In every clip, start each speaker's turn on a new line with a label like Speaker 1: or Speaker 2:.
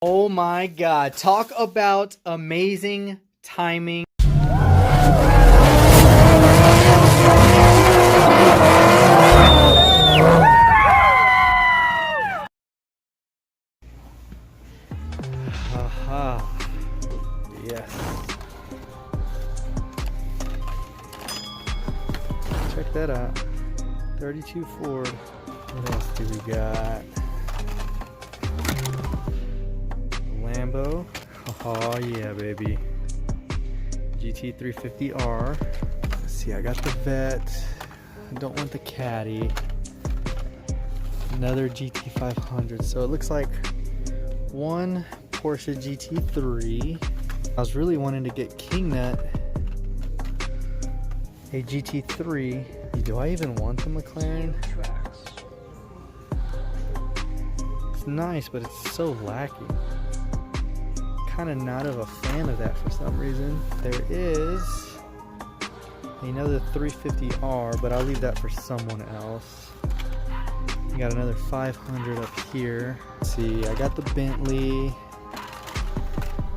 Speaker 1: Oh my God, talk about amazing timing. Aha, yes. Check that out, 32 Ford. What else do we got? Lambo. Oh yeah, baby. GT350R. Let's see, I got the Vet. I don't want the Caddy. Another GT500. So it looks like one Porsche GT3. I was really wanting to get King Nut a GT3. Do I even want the McLaren? It's nice, but it's so lacking. Kind of not of a fan of that for some reason. There is another 350R, but I'll leave that for someone else. We got another 500 up here. Let's see, I got the Bentley.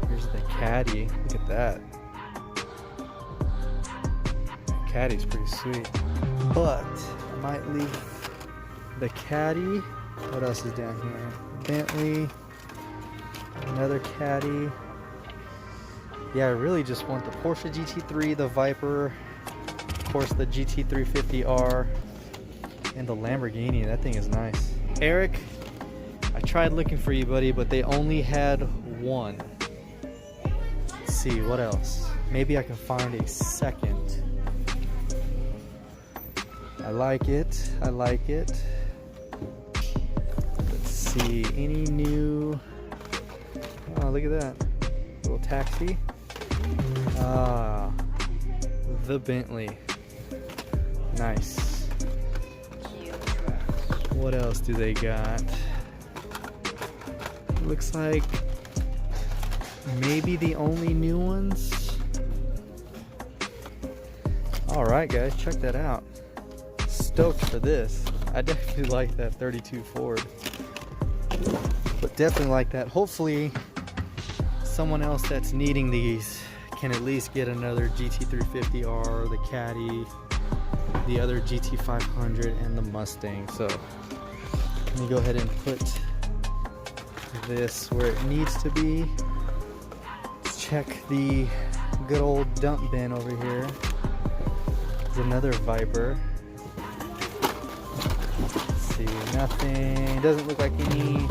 Speaker 1: Here's the Caddy. Look at that. Caddy's pretty sweet. But I might leave the Caddy. What else is down here? Bentley. Another Caddy. Yeah, I really just want the Porsche GT3, the Viper, of course the GT350R, and the Lamborghini. That thing is nice. Eric, I tried looking for you, buddy, but they only had one. Let's see, what else? Maybe I can find a second. I like it. I like it. Let's see, any new... Oh, look at that. Little taxi. Ah, the Bentley. Nice. What else do they got? Looks like maybe the only new ones. Alright guys, check that out. Stoked for this. I definitely like that 32 Ford. But definitely like that. Hopefully someone else that's needing these can at least get another GT350R, the Caddy, the other GT500, and the Mustang. So let me go ahead and put this where it needs to be. Let's check the good old dump bin over here. There's another Viper. Let's see, nothing. Doesn't look like any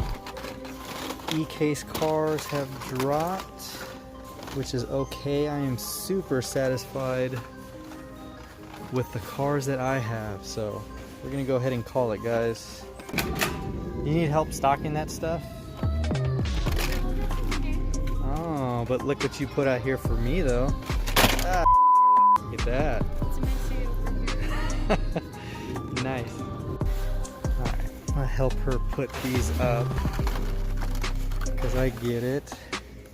Speaker 1: E-Case cars have dropped, which is okay. I am super satisfied with the cars that I have, so we're gonna go ahead and call it, guys. You need help stocking that stuff? Oh, but look what you put out here for me though. Ah, look at that. Nice. Alright, I'll help her put these up, because I get it.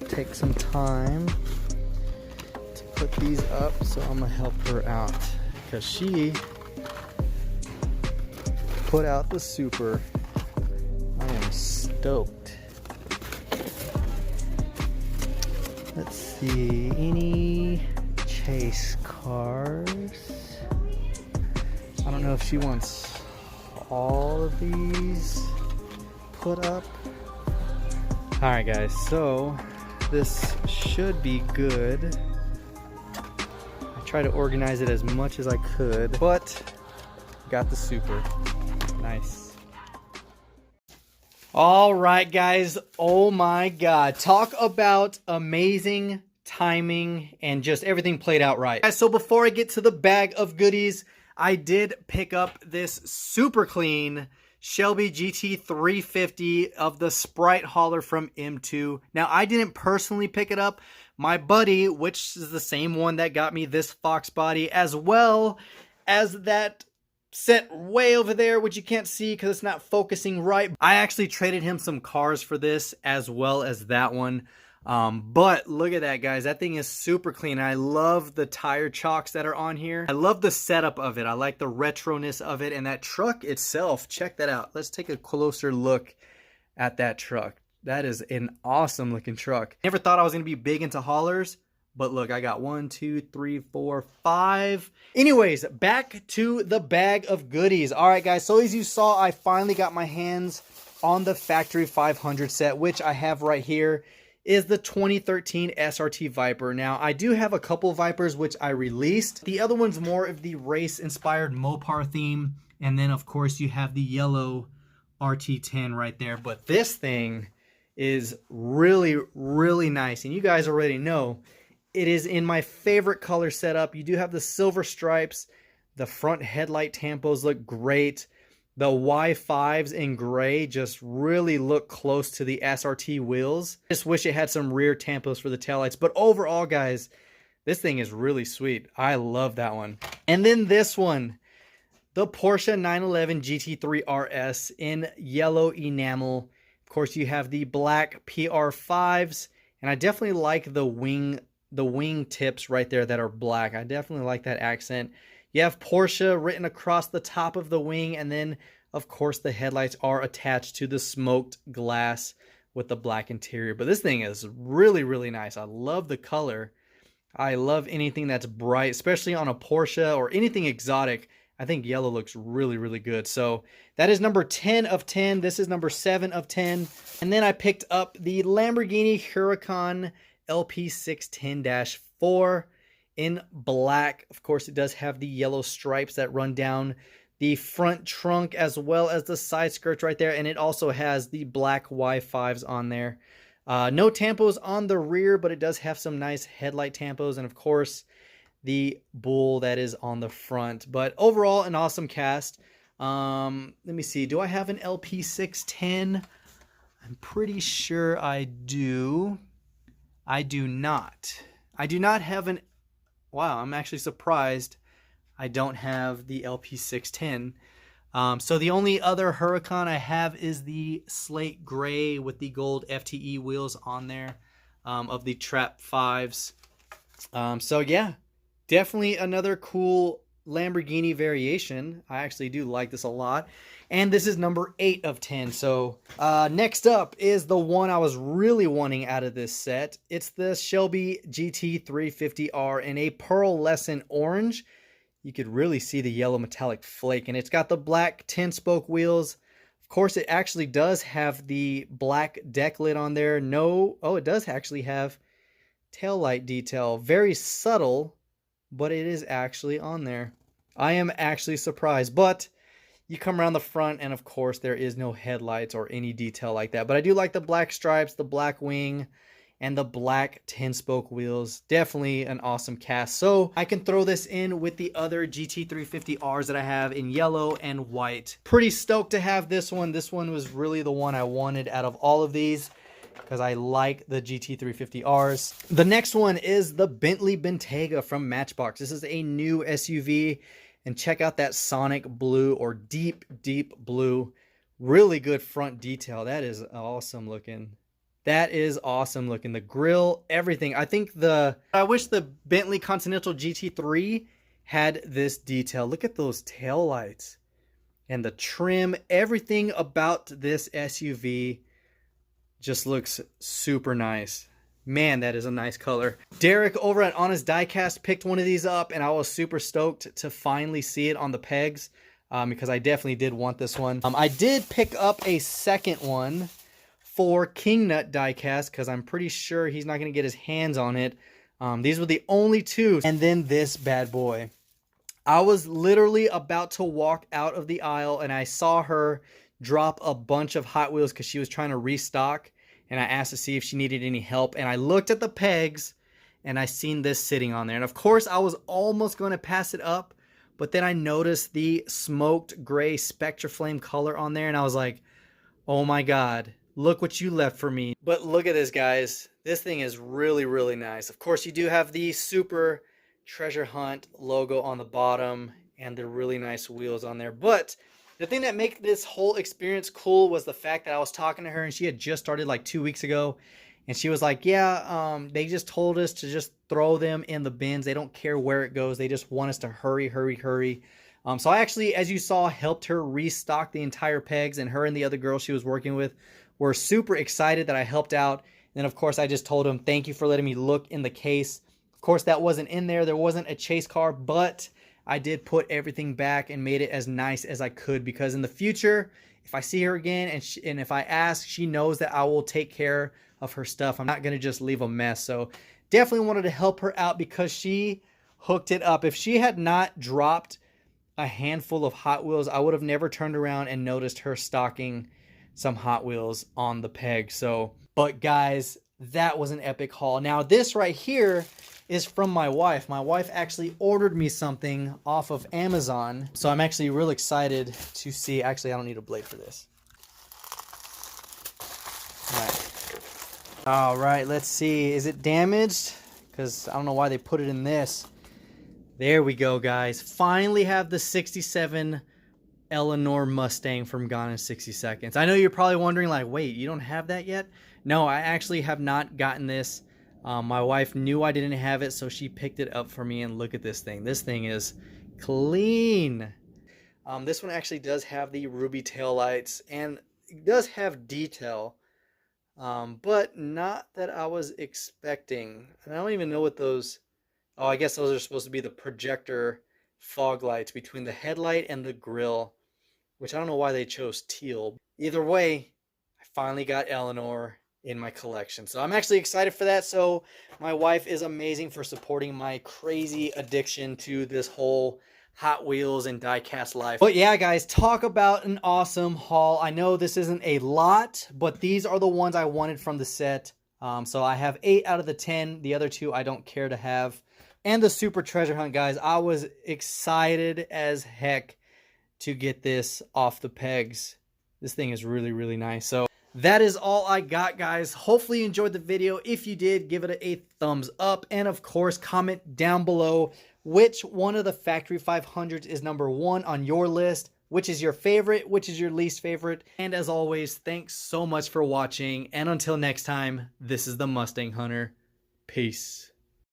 Speaker 1: Take some time to put these up, so I'm gonna help her out because she put out the Super. I am stoked. Let's see, any chase cars? I don't know if she wants all of these put up. Alright guys, so this should be good. I tried to organize it as much as I could, but got the Super. Nice. Alright guys, oh my God. Talk about amazing timing and just everything played out right. Guys, so before I get to the bag of goodies, I did pick up this super clean Shelby GT350 of the Sprite hauler from M2. Now, I didn't personally pick it up. My buddy, which is the same one that got me this Fox body, as well as that set way over there, which you can't see because it's not focusing right. I actually traded him some cars for this as well as that one. But look at that, guys. That thing is super clean. I love the tire chocks that are on here. I love the setup of it. I like the retroness of it. And that truck itself, check that out. Let's take a closer look at that truck. That is an awesome looking truck. Never thought I was gonna be big into haulers, but look, I got 1, 2, 3, 4, 5. Anyways, back to the bag of goodies. All right, guys, so as you saw, I finally got my hands on the Factory 500 set, which I have right here, is the 2013 SRT Viper. Now, I do have a couple Vipers, which I released. The other one's more of the race-inspired Mopar theme, and then, of course, you have the yellow RT10 right there. But this thing is really, really nice, and you guys already know it is in my favorite color setup. You do have the silver stripes. The front headlight tampos look great. The Y5s in gray just really look close to the SRT wheels. Just wish it had some rear tampos for the taillights. But overall, guys, this thing is really sweet. I love that one. And then this one, the Porsche 911 GT3 RS in yellow enamel. Of course, you have the black PR5s. And I definitely like the wing tips right there that are black. I definitely like that accent. You have Porsche written across the top of the wing, and then, of course, the headlights are attached to the smoked glass with the black interior. But this thing is really, really nice. I love the color. I love anything that's bright, especially on a Porsche or anything exotic. I think yellow looks really, really good. So that is number 10 of 10. This is number 7 of 10. And then I picked up the Lamborghini Huracan LP610-4 in black. Of course, it does have the yellow stripes that run down the front trunk as well as the side skirts right there. And it also has the black Y5s on there. No tampos on the rear, but it does have some nice headlight tampos. And of course, the bull that is on the front. But overall, an awesome cast. Let me see. Do I have an LP610? I'm pretty sure I do. I do not. I do not have an... Wow, I'm actually surprised I don't have the LP610. So the only other Huracan I have is the slate gray with the gold FTE wheels on there of the Trap 5s. So yeah, definitely another cool Lamborghini variation. I actually do like this a lot. And this is number 8 of 10. So next up is the one I was really wanting out of this set. It's the Shelby GT350R in a pearlescent orange. You could really see the yellow metallic flake. And it's got the black 10-spoke wheels. Of course, it actually does have the black deck lid on there. It does actually have taillight detail. Very subtle, but it is actually on there. I am actually surprised. But you come around the front, and of course, there is no headlights or any detail like that. But I do like the black stripes, the black wing, and the black 10-spoke wheels. Definitely an awesome cast. So I can throw this in with the other GT350Rs that I have in yellow and white. Pretty stoked to have this one. This one was really the one I wanted out of all of these because I like the GT350Rs. The next one is the Bentley Bentayga from Matchbox. This is a new SUV. And check out that Sonic blue or deep, deep blue. Really good front detail. That is awesome looking. That is awesome looking. The grille, everything. I wish the Bentley Continental GT3 had this detail. Look at those tail lights and the trim. Everything about this SUV just looks super nice. Man, that is a nice color. Derek over at Honest Diecast picked one of these up, and I was super stoked to finally see it on the pegs because I definitely did want this one. I did pick up a second one for King Nut Diecast because I'm pretty sure he's not going to get his hands on it. These were the only two. And then this bad boy. I was literally about to walk out of the aisle, and I saw her drop a bunch of Hot Wheels because she was trying to restock. And I asked to see if she needed any help. And I looked at the pegs and I seen this sitting on there. And of course, I was almost going to pass it up. But then I noticed the smoked gray Spectra Flame color on there. And I was like, oh my God, look what you left for me. But look at this, guys. This thing is really, really nice. Of course, you do have the Super Treasure Hunt logo on the bottom. And the really nice wheels on there. But the thing that made this whole experience cool was the fact that I was talking to her and she had just started like 2 weeks ago. And she was like, yeah, they just told us to just throw them in the bins. They don't care where it goes. They just want us to hurry, hurry, hurry. So I actually, as you saw, helped her restock the entire pegs. And her and the other girl she was working with were super excited that I helped out. And then of course I just told them, thank you for letting me look in the case. Of course that wasn't in there. There wasn't a chase car, but I did put everything back and made it as nice as I could, because in the future, if I see her again and if I ask, she knows that I will take care of her stuff. I'm not going to just leave a mess. So definitely wanted to help her out because she hooked it up. If she had not dropped a handful of Hot Wheels, I would have never turned around and noticed her stocking some Hot Wheels on the peg. So, but guys, that was an epic haul. Now this right here is from my wife. My wife actually ordered me something off of Amazon. So I'm actually real excited to see. Actually, I don't need a blade for this. All right, let's see. Is it damaged? Because I don't know why they put it in this. There we go, guys. Finally have the 67 Eleanor Mustang from Gone in 60 Seconds. I know you're probably wondering, like, wait, you don't have that yet? No, I actually have not gotten this. My wife knew I didn't have it, so she picked it up for me, and look at this thing. This thing is clean. This one actually does have the ruby taillights, and it does have detail, but not that I was expecting. And I don't even know what those... Oh, I guess those are supposed to be the projector fog lights between the headlight and the grille, which I don't know why they chose teal. Either way, I finally got Eleanor in my collection. So I'm actually excited for that. So my wife is amazing for supporting my crazy addiction to this whole Hot Wheels and diecast life. But yeah, guys, talk about an awesome haul. I know this isn't a lot, but these are the ones I wanted from the set. So I have 8 out of the 10. The other 2 I don't care to have. And the Super Treasure Hunt, guys. I was excited as heck to get this off the pegs. This thing is really, really nice. So that is all I got, guys. Hopefully you enjoyed the video. If you did, give it a thumbs up. And of course, comment down below which one of the Factory 500s is number 1 on your list. Which is your favorite? Which is your least favorite? And as always, thanks so much for watching. And until next time, this is the Mustang Hunter. Peace.